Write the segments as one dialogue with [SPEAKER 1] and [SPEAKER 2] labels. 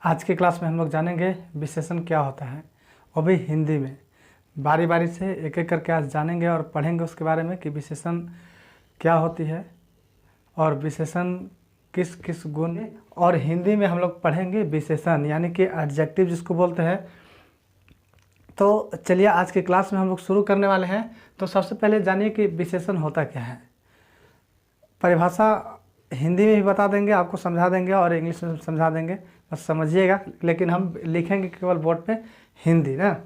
[SPEAKER 1] आज के क्लास में हम लोग जानेंगे विशेषण क्या होता है, वो भी हिंदी में। बारी बारी से एक एक करके आज जानेंगे और पढ़ेंगे उसके बारे में कि विशेषण क्या होती है और विशेषण किस किस गुण। और हिंदी में हम लोग पढ़ेंगे विशेषण यानी कि एडजेक्टिव जिसको बोलते हैं। तो चलिए आज के क्लास में हम लोग शुरू करने वाले हैं। तो सबसे पहले जानिए कि विशेषण होता क्या है। परिभाषा हिंदी में भी बता देंगे, आपको समझा देंगे और इंग्लिश में समझा देंगे, बस समझिएगा। लेकिन हम लिखेंगे केवल बोर्ड पे हिंदी ना।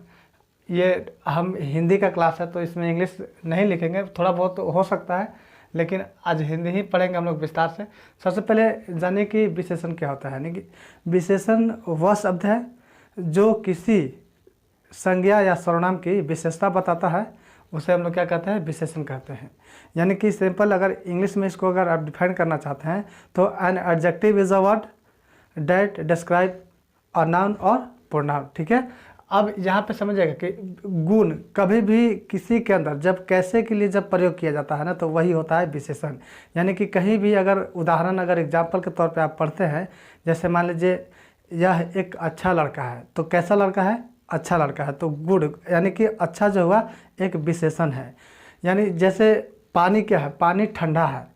[SPEAKER 1] ये हम हिंदी का क्लास है तो इसमें इंग्लिश नहीं लिखेंगे, थोड़ा बहुत हो सकता है, लेकिन आज हिंदी ही पढ़ेंगे हम लोग विस्तार से। सबसे पहले जानिए कि विशेषण क्या होता है। यानी कि विशेषण वह शब्द है जो किसी संज्ञा या सर्वनाम की विशेषता बताता है, उसे हम लोग क्या कहते हैं, विशेषण कहते हैं। यानी कि सिंपल अगर इंग्लिश में इसको अगर आप डिफाइन करना चाहते हैं तो an adjective is a word that describe a noun और प्रोनाउन। ठीक है। अब यहाँ पे समझिएगा कि गुण कभी भी किसी के अंदर जब कैसे के लिए जब प्रयोग किया जाता है ना, तो वही होता है विशेषण। यानी कि कहीं भी अगर उदाहरण अगर एग्जाम्पल के तौर पे आप पढ़ते हैं, जैसे मान लीजिए यह एक अच्छा लड़का है, तो कैसा लड़का है, अच्छा लड़का है, तो गुड यानी कि अच्छा जो हुआ एक विशेषण है। यानी जैसे पानी क्या है, पानी ठंडा है,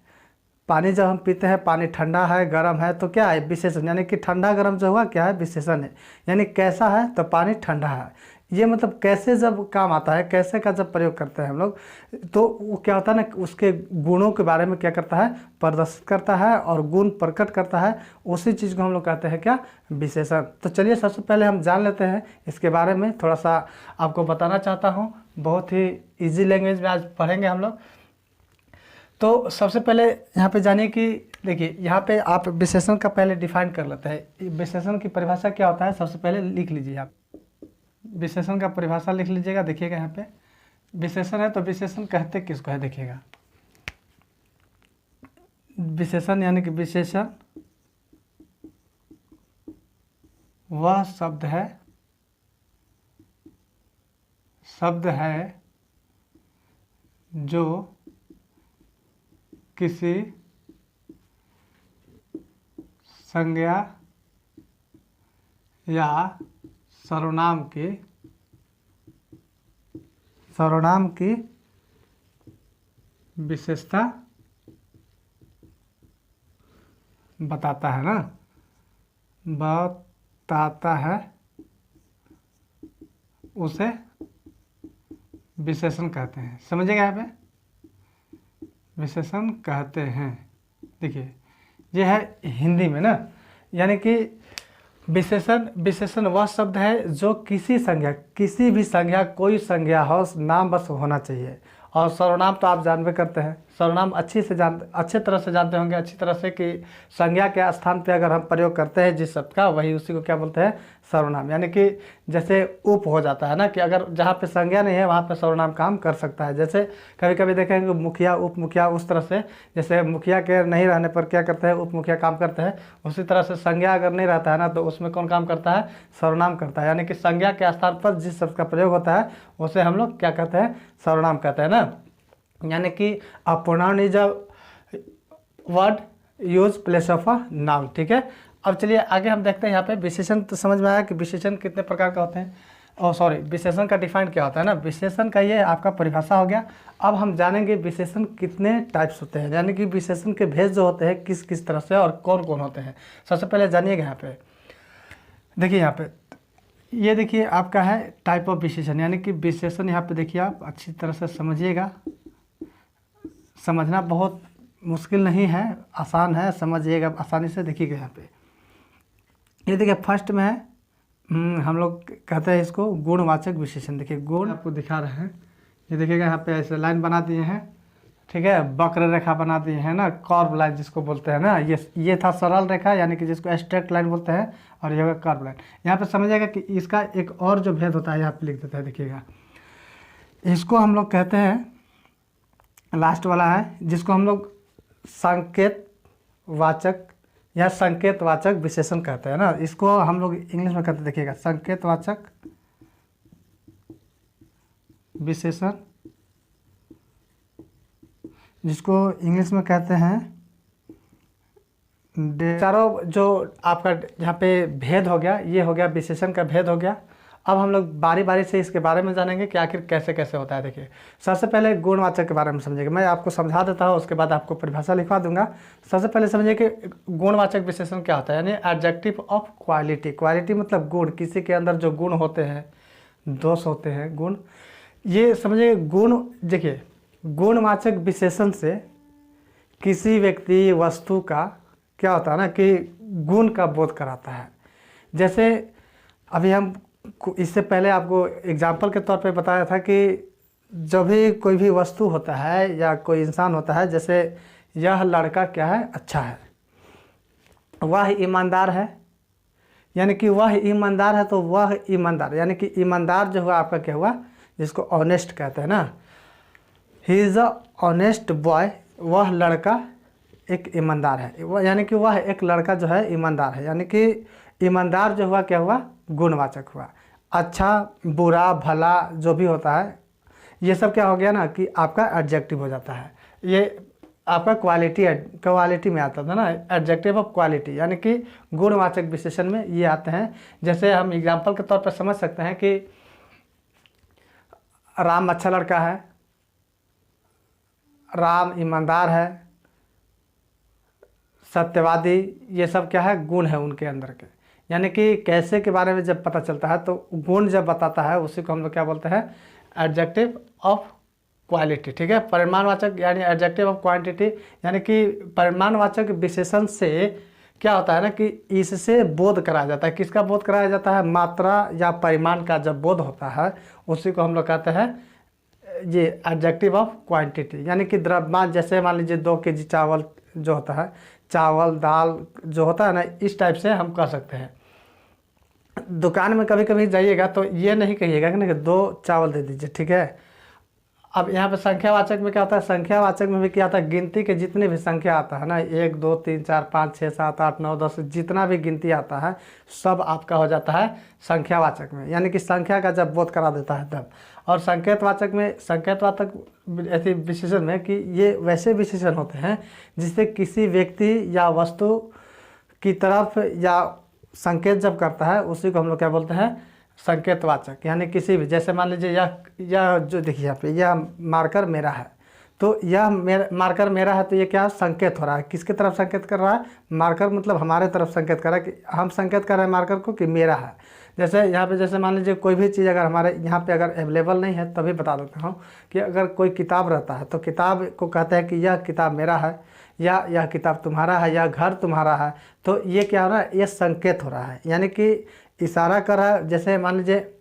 [SPEAKER 1] पानी जब हम पीते हैं पानी ठंडा है गर्म है तो क्या है, विशेषण। यानी कि ठंडा गर्म जो हुआ क्या है, विशेषण है। यानी कैसा है तो पानी ठंडा है। ये मतलब कैसे जब काम आता है, कैसे का जब प्रयोग करते हैं हम लोग, तो वो क्या होता है ना, उसके गुणों के बारे में क्या करता है, प्रदर्शित करता है और गुण प्रकट करता है। उसी चीज़ को हम लोग कहते हैं क्या, विशेषण। तो चलिए सबसे पहले हम जान लेते हैं इसके बारे में। थोड़ा सा आपको बताना चाहता हूँ, बहुत ही ईजी लैंग्वेज में आज पढ़ेंगे हम लोग। तो सबसे पहले यहाँ पे जानिए कि देखिए यहाँ पे आप विशेषण का पहले डिफाइन कर लेते हैं। विशेषण की परिभाषा क्या होता है, सबसे पहले लिख लीजिए आप। विशेषण का परिभाषा लिख लीजिएगा। देखिएगा यहाँ पे विशेषण है तो विशेषण कहते किसको है, देखिएगा। विशेषण यानी कि विशेषण वह शब्द है जो किसी संज्ञा या सर्वनाम की विशेषता बताता है ना, बताता है, उसे विशेषण कहते हैं। समझिएगा यहाँ पे विशेषण कहते हैं। देखिए ये है हिंदी में ना। यानी कि विशेषण वह शब्द है जो किसी संज्ञा, किसी भी संज्ञा, कोई संज्ञा हो, नाम बस होना चाहिए। और सर्वनाम तो आप जानबे करते हैं, सर्वनाम अच्छे तरह से जानते होंगे, अच्छी तरह से कि संज्ञा के स्थान पे अगर हम प्रयोग करते हैं जिस शब्द का, वही उसी को क्या बोलते हैं, सर्वनाम। यानी कि जैसे उप हो जाता है ना, कि अगर जहाँ पे संज्ञा नहीं है वहाँ पे सर्वनाम काम कर सकता है। जैसे कभी कभी देखेंगे मुखिया उप मुखिया, उस तरह से जैसे मुखिया के नहीं रहने पर क्या करते हैं, उप मुखिया काम करते हैं। उसी तरह से संज्ञा अगर नहीं रहता है ना, तो उसमें कौन काम करता है, सर्वनाम करता है। यानी कि संज्ञा के स्थान पर जिस शब्द का प्रयोग होता है उसे हम लोग क्या कहते हैं, सर्वनाम कहते हैं ना। यानी कि a pronoun is a word use place of a noun. ठीक है। अब चलिए आगे हम देखते हैं। यहाँ पे विशेषण तो समझ में आया कि विशेषण कितने प्रकार का होते हैं, और सॉरी विशेषण का डिफाइन क्या होता है ना। विशेषण का ये आपका परिभाषा हो गया। अब हम जानेंगे विशेषण कितने टाइप्स होते हैं, यानी कि विशेषण के भेद जो होते हैं किस किस तरह से और कौन कौन होते हैं। सबसे पहले जानिएगा यहाँ पे, देखिए यहाँ पे ये देखिए आपका है टाइप ऑफ विशेषण। यानी कि विशेषण यहाँ पे देखिए आप अच्छी तरह से समझिएगा, समझना बहुत मुश्किल नहीं है, आसान है, समझिएगा आसानी से। देखिएगा यहाँ पे ये देखिए फर्स्ट में है, हम लोग कहते हैं इसको गुणवाचक विशेषण। देखिए गुण आपको दिखा रहे हैं, ये देखिएगा यहाँ पे ऐसे लाइन बना दिए हैं, ठीक है, वक्र रेखा बना दिए हैं ना, कर्व लाइन जिसको बोलते हैं ना। ये था सरल रेखा यानी कि जिसको स्ट्रेट लाइन बोलते हैं, और ये होगा कर्व लाइन। यहाँ पे समझिएगा कि इसका एक और जो भेद होता है यहाँ पे लिख देता है। देखिएगा इसको हम लोग कहते हैं, लास्ट वाला है जिसको हम लोग संकेत वाचक या संकेतवाचक विशेषण कहते हैं ना। इसको हम लोग इंग्लिश में कहते हैं, देखिएगा संकेतवाचक विशेषण, जिसको इंग्लिश में कहते हैं चारों जो आपका यहाँ पे भेद हो गया, ये हो गया विशेषण का भेद हो गया। अब हम लोग बारी बारी से इसके बारे में जानेंगे कि आखिर कैसे कैसे होता है। देखिए, सबसे पहले गुणवाचक के बारे में समझेंगे। मैं आपको समझा देता हूँ, उसके बाद आपको परिभाषा लिखवा दूंगा। सबसे पहले समझिए कि गुणवाचक विशेषण क्या होता है, यानी एडजेक्टिव ऑफ क्वालिटी। क्वालिटी मतलब गुण, किसी के अंदर जो गुण होते हैं, दोष होते हैं, गुण, ये समझिए। गुण, देखिए, गुणवाचक विशेषण से किसी व्यक्ति वस्तु का क्या होता है ना कि गुण का बोध कराता है। जैसे अभी हम इससे पहले आपको एग्जाम्पल के तौर पे बताया था कि जब भी कोई भी वस्तु होता है या कोई इंसान होता है, जैसे यह लड़का क्या है, अच्छा है, वह ईमानदार है, यानी कि वह ईमानदार है, तो वह ईमानदार, यानी कि ईमानदार जो हुआ आपका क्या हुआ, जिसको ऑनेस्ट कहते हैं ना, he is a honest boy, वह लड़का एक ईमानदार है, वह यानी कि वह एक लड़का जो है ईमानदार है, यानी कि ईमानदार जो हुआ क्या हुआ, गुणवाचक हुआ। अच्छा, बुरा, भला जो भी होता है, ये सब क्या हो गया ना कि आपका एडजेक्टिव हो जाता है। ये आपका क्वालिटी में आता था ना, एडजेक्टिव ऑफ क्वालिटी, यानी कि गुणवाचक विशेषण में ये आते हैं। जैसे हम एग्जाम्पल के तौर पर समझ सकते हैं कि राम अच्छा लड़का है, राम ईमानदार है, सत्यवादी, ये सब क्या है, गुण है उनके अंदर के। यानी कि कैसे के बारे में जब पता चलता है तो गुण जब बताता है उसी को हम लोग क्या बोलते हैं, एडजेक्टिव ऑफ क्वालिटी। ठीक है, परिमाणवाचक यानी एडजेक्टिव ऑफ क्वांटिटी, यानी कि परिमाणवाचक विशेषण से क्या होता है ना कि इससे बोध कराया जाता है। किसका बोध कराया जाता है, मात्रा या परिमाण का जब बोध होता है उसी को हम लोग कहते हैं ये एडजेक्टिव ऑफ क्वांटिटी। यानी कि द्रव्यमान, जैसे मान लीजिए 2 kg चावल जो होता है, चावल दाल जो होता है ना, इस टाइप से हम कह सकते हैं। दुकान में कभी कभी जाइएगा तो ये नहीं कहिएगा कि नहीं 2 चावल दे दीजिए, ठीक है। अब यहाँ पे संख्यावाचक में क्या होता है, संख्यावाचक में भी क्या आता है, गिनती के जितने भी संख्या आता है ना, 1 2 3 4 5 6 7 8 9 10, जितना भी गिनती आता है सब आपका हो जाता है संख्यावाचक में, यानी कि संख्या का जब बोध करा देता है तब। और संकेतवाचक में, संकेतवाचक ऐसे विशेषण में कि ये वैसे विशेषण होते हैं जिससे किसी व्यक्ति या वस्तु की तरफ या संकेत जब करता है उसी को हम लोग क्या बोलते हैं, संकेतवाचक। यानी किसी भी, जैसे मान लीजिए यह जो देखिए यहाँ पे, यह मार्कर मेरा है, तो यह मार्कर मेरा है, तो ये क्या संकेत हो रहा है, किसके तरफ संकेत कर रहा है, मार्कर मतलब हमारे तरफ संकेत कर रहा है, कि हम संकेत कर रहे हैं मार्कर को कि मेरा है। जैसे यहाँ पे, जैसे मान लीजिए कोई भी चीज़ अगर हमारे यहाँ पे अगर अवेलेबल नहीं है, तभी बता देता हूँ कि अगर कोई किताब रहता है तो किताब को कहते हैं कि यह किताब मेरा है, या यह किताब तुम्हारा है, या घर तुम्हारा है, तो ये क्या हो रहा है, ये संकेत हो रहा है, यानी कि इशारा कर रहा है। जैसे मान लीजिए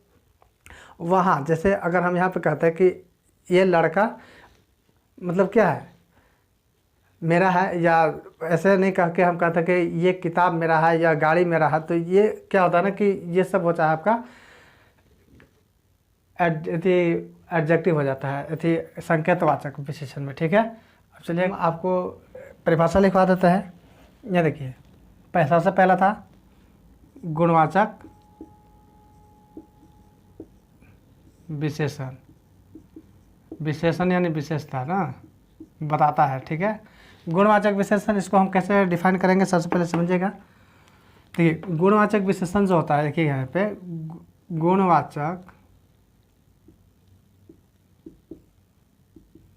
[SPEAKER 1] वहाँ, जैसे अगर हम यहाँ पे कहते हैं कि ये लड़का मतलब क्या है, मेरा है, या ऐसे नहीं कह के हम कहते हैं कि ये किताब मेरा है या गाड़ी मेरा है, तो ये क्या होता है ना कि ये सब होता है आपका एडजेक्टिव हो जाता है अथी संकेतवाचक विशेषण में। ठीक है, अब चलिए हम आपको परिभाषा लिखवा देते हैं। ये देखिए, पैसा से पहला था गुणवाचक विशेषण, विशेषण यानी विशेषता ना बताता है। ठीक है, गुणवाचक विशेषण, इसको हम कैसे डिफाइन करेंगे, सबसे पहले समझिएगा। देखिए, गुणवाचक विशेषण जो होता है, देखिए यहाँ पे गुणवाचक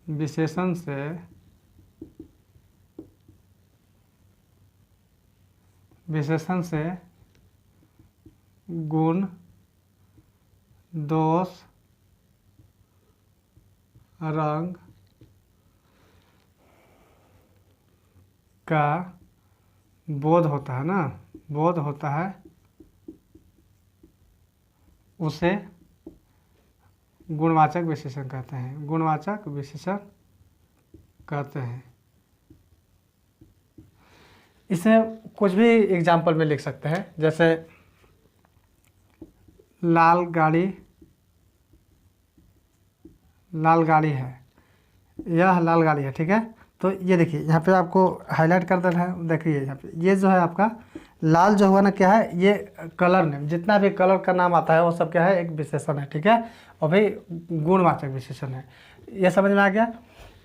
[SPEAKER 1] विशेषण से गुण, दोष, रंग का बोध होता है ना, बोध होता है, उसे गुणवाचक विशेषण कहते हैं, गुणवाचक विशेषण कहते हैं। इसमें कुछ भी एग्जाम्पल में लिख सकते हैं, जैसे लाल गाड़ी है, यह लाल गाड़ी है। ठीक है, तो ये देखिए यहाँ पे आपको हाईलाइट कर देना है। देखिए यहाँ पे ये जो है आपका लाल जो हुआ ना, क्या है, ये कलर नेम, जितना भी कलर का नाम आता है वो सब क्या है, एक विशेषण है। ठीक है, और भाई गुणवाचक विशेषण है। ये समझ में आ गया,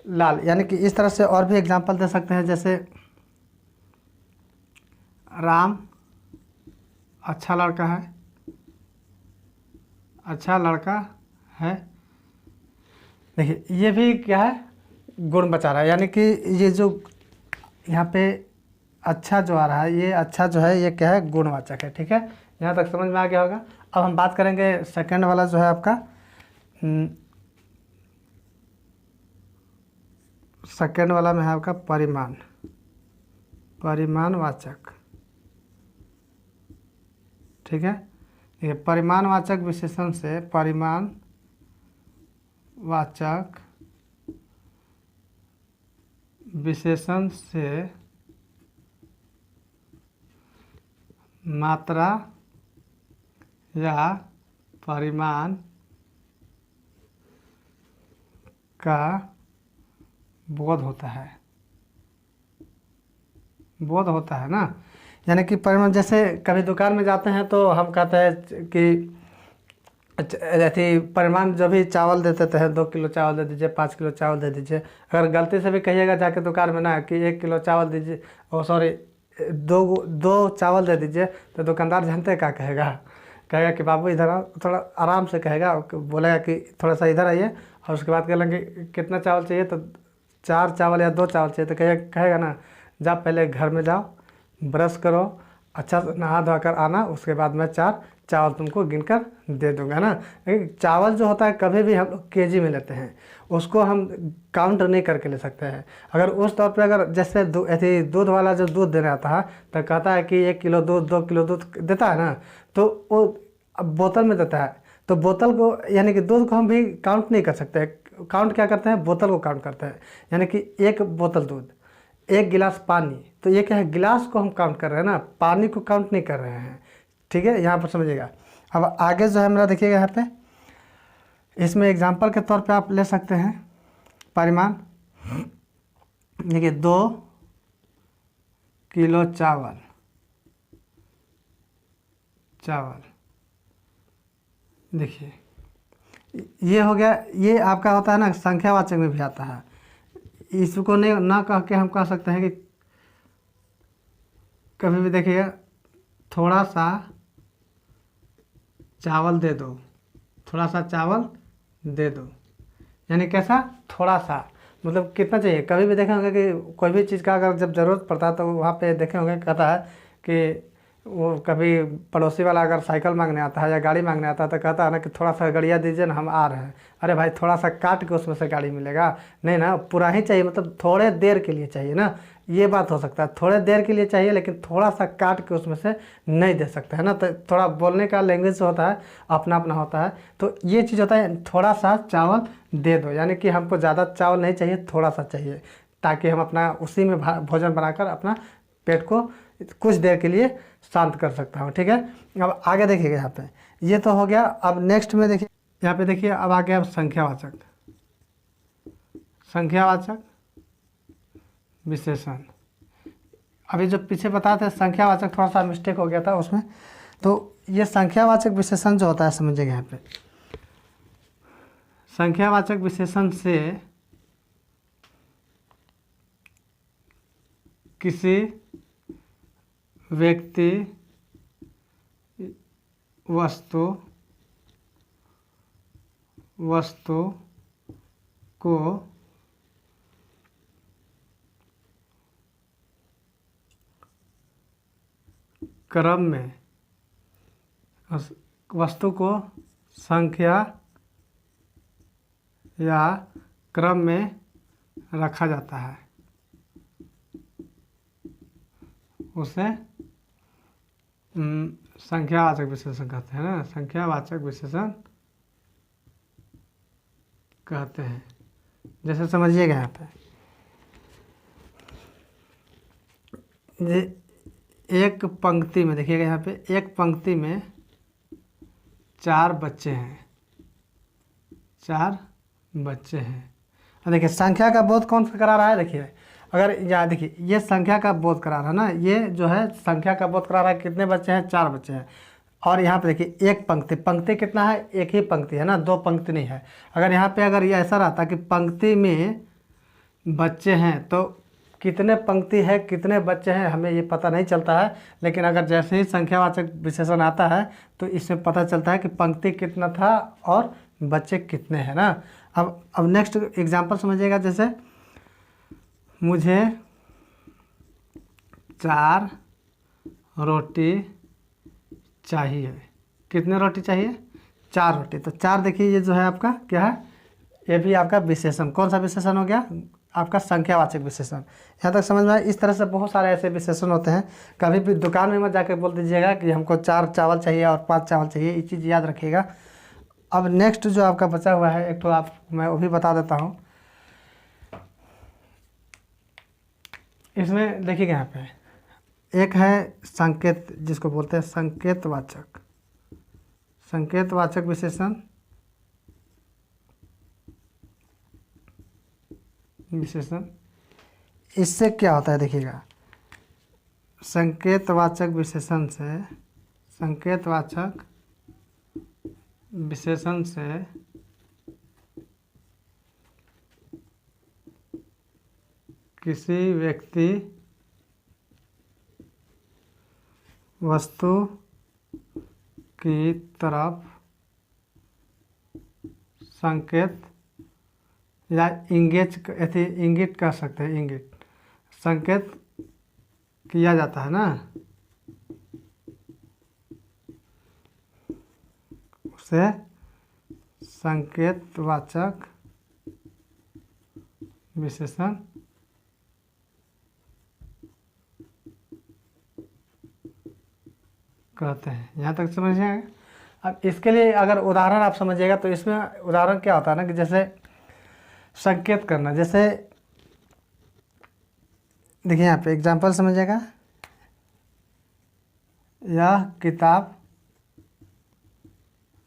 [SPEAKER 1] लाल, यानी कि इस तरह से और भी एग्जांपल दे सकते हैं। जैसे राम अच्छा लड़का है, अच्छा लड़का है। देखिए ये भी क्या है, गुण बचा रहा है, यानी कि ये जो यहाँ पे अच्छा जो आ रहा है, ये अच्छा जो है ये क्या है, गुणवाचक है। ठीक है, यहाँ तक समझ में आ गया होगा। अब हम बात करेंगे सेकंड वाला जो है आपका, सेकंड वाला में है आपका परिमाण, परिमाणवाचक। ठीक है, ये परिमाणवाचक विशेषण से, परिमाणवाचक विशेषण से मात्रा या परिमाण का बोध होता है, बोध होता है ना। यानी कि परिमाण, जैसे कभी दुकान में जाते हैं तो हम कहते हैं कि ऐसी परिमाण, जो भी चावल देते थे 2 किलो चावल दे दीजिए, 5 किलो चावल दे दीजिए। अगर गलती से भी कहिएगा जाके दुकान में ना कि 1 किलो चावल दीजिए, ओ सॉरी, दो चावल दे दीजिए, तो दुकानदार जानते क्या कहेगा, कहेगा कि बाबू इधर आओ, थोड़ा आराम से कहेगा, बोलेगा कि थोड़ा सा इधर आइए, और उसके बाद कह लेंगे कितना चावल चाहिए, तो 4 चावल या 2 चावल चाहिए, तो कहेगा ना, जा पहले घर में जाओ, ब्रश करो, अच्छा से नहा धोकर कर आना, उसके बाद मैं 4 चावल तुमको गिनकर दे दूंगा ना। चावल जो होता है कभी भी हम लोग केजी में लेते हैं, उसको हम काउंट नहीं करके ले सकते हैं। अगर उस तौर पे, अगर जैसे ऐसे दूध वाला जो दूध देने आता है तो कहता है कि 1 किलो दूध, 2 किलो दूध देता है ना, तो वो अब बोतल में देता है, तो बोतल को, यानी कि दूध को हम भी काउंट नहीं कर सकते। काउंट क्या करते हैं, बोतल को काउंट करते हैं। यानी कि 1 बोतल दूध, 1 गिलास पानी, तो ये क्या है, गिलास को हम काउंट कर रहे हैं ना, पानी को काउंट नहीं कर रहे हैं। ठीक है, यहाँ पर समझिएगा। अब आगे जो है मेरा देखिएगा यहाँ पे, इसमें एग्जांपल के तौर पे आप ले सकते हैं परिमाण। देखिए 2 किलो चावल, देखिए ये हो गया। ये आपका होता है ना, संख्यावाचक में भी आता है। इसको नहीं ना कह के हम कह सकते हैं कि कभी भी देखिएगा, थोड़ा सा चावल दे दो, थोड़ा सा चावल दे दो, यानी कैसा, थोड़ा सा, मतलब कितना चाहिए। कभी भी देखे होंगे कि कोई भी चीज़ का अगर जब ज़रूरत पड़ता है तो वहाँ पे देखे होंगे, कहता है कि वो कभी पड़ोसी वाला अगर साइकिल मांगने आता है या गाड़ी मांगने आता है तो कहता है ना कि थोड़ा सा गड़िया दीजिए ना, हम आ रहे हैं। अरे भाई, थोड़ा सा काट के उसमें से गाड़ी मिलेगा नहीं ना, पूरा ही चाहिए, मतलब थोड़े देर के लिए चाहिए ना। ये बात हो सकता है, थोड़े देर के लिए चाहिए, लेकिन थोड़ा सा काट के उसमें से नहीं दे सकते है ना। तो थोड़ा बोलने का लैंग्वेज होता है, अपना अपना होता है। तो ये चीज़ होता है, थोड़ा सा चावल दे दो, यानी कि हमको ज़्यादा चावल नहीं चाहिए, थोड़ा सा चाहिए, ताकि हम अपना उसी में भोजन बनाकर अपना पेट को कुछ देर के लिए शांत कर सकता हूँ। ठीक है, अब आगे देखिएगा यहाँ पे, ये तो हो गया। अब नेक्स्ट में देखिए, यहाँ पे देखिए अब आ गया संख्यावाचक, संख्यावाचक विशेषण। अभी जो पीछे बताए थे संख्यावाचक, थोड़ा सा मिस्टेक हो गया था उसमें। तो ये संख्यावाचक विशेषण जो होता है, समझिएगा यहाँ पे, संख्यावाचक विशेषण से किसी व्यक्ति, वस्तु को क्रम में, वस्तु को संख्या या क्रम में रखा जाता है, उसे संख्यावाचक विशेषण कहते हैं ना, संख्यावाचक विशेषण कहते हैं। जैसे समझिएगा यहाँ पे, ये एक पंक्ति में देखिएगा, यहाँ पे एक पंक्ति में 4 बच्चे हैं, 4 बच्चे हैं। और देखिए संख्या का बोध कौन सा करा रहा है, देखिए अगर यहाँ देखिए ये संख्या का बोध करा रहा है ना, ये जो है संख्या का बोध करा रहा है। कितने बच्चे हैं, 4 बच्चे हैं। और यहाँ पे देखिए एक पंक्ति, पंक्ति कितना है, एक ही पंक्ति है ना, 2 पंक्ति नहीं है। अगर यहाँ पे अगर ये ऐसा रहता कि पंक्ति में बच्चे हैं, तो कितने पंक्ति है, कितने बच्चे हैं, हमें ये पता नहीं चलता है। लेकिन अगर जैसे ही संख्यावाचक विशेषण आता है तो इसमें पता चलता है कि पंक्ति कितना था और बच्चे कितने हैं ना। अब नेक्स्ट एग्जांपल समझिएगा। जैसे मुझे 4 रोटी चाहिए। कितने रोटी चाहिए? 4 रोटी। तो 4 देखिए ये जो है आपका क्या है, ये भी आपका विशेषण। कौन सा विशेषण हो गया? आपका संख्यावाचक विशेषण। यहाँ तक समझ में आया? इस तरह से बहुत सारे ऐसे विशेषण होते हैं। कभी भी दुकान में मत जाकर बोल दीजिएगा कि हमको 4 चावल चाहिए और 5 चावल चाहिए, ये चीज़ याद रखिएगा। अब नेक्स्ट जो आपका बचा हुआ है एक तो मैं वो भी बता देता हूँ। इसमें देखिएगा यहाँ पे एक है संकेत, जिसको बोलते हैं संकेतवाचक। संकेतवाचक विशेषण इससे क्या होता है देखिएगा। संकेतवाचक विशेषण से किसी व्यक्ति, वस्तु की तरफ संकेत या इंगित कर सकते हैं, इंगित संकेत किया जाता है ना, उसे संकेतवाचक विशेषण कहते हैं। यहाँ तक समझिए। अब इसके लिए अगर उदाहरण आप समझिएगा तो इसमें उदाहरण क्या होता है ना कि जैसे संकेत करना। जैसे देखिए यहाँ पे एग्जांपल समझिएगा। यह किताब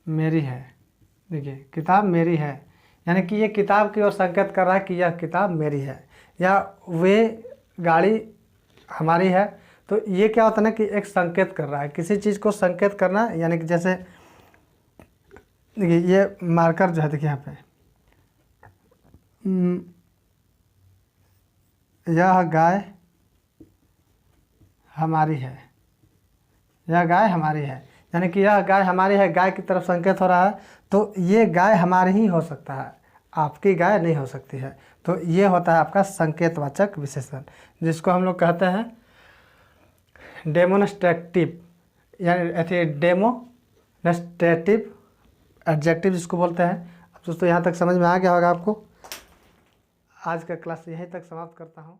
[SPEAKER 1] मेरी है। देखिए किताब मेरी है, यानी कि ये किताब की ओर संकेत कर रहा है कि यह किताब मेरी है। या वे गाड़ी हमारी है, तो ये क्या होता है ना कि एक संकेत कर रहा है, किसी चीज़ को संकेत करना। यानी कि जैसे देखिए ये मार्कर जो है, देखिए यहाँ पे यह गाय हमारी है, यह गाय हमारी है, यानी कि यह गाय हमारी है, गाय की तरफ संकेत हो रहा है। तो ये गाय हमारी ही हो सकता है, आपकी गाय नहीं हो सकती है। तो ये होता है आपका संकेतवाचक विशेषण, जिसको हम लोग कहते हैं डेमोन्स्ट्रेटिव, यानी डेमोन्स्ट्रेटिव एडजेक्टिव जिसको बोलते हैं। अब दोस्तों यहाँ तक समझ में आ गया होगा आपको। आज का क्लास यहीं तक समाप्त करता हूँ।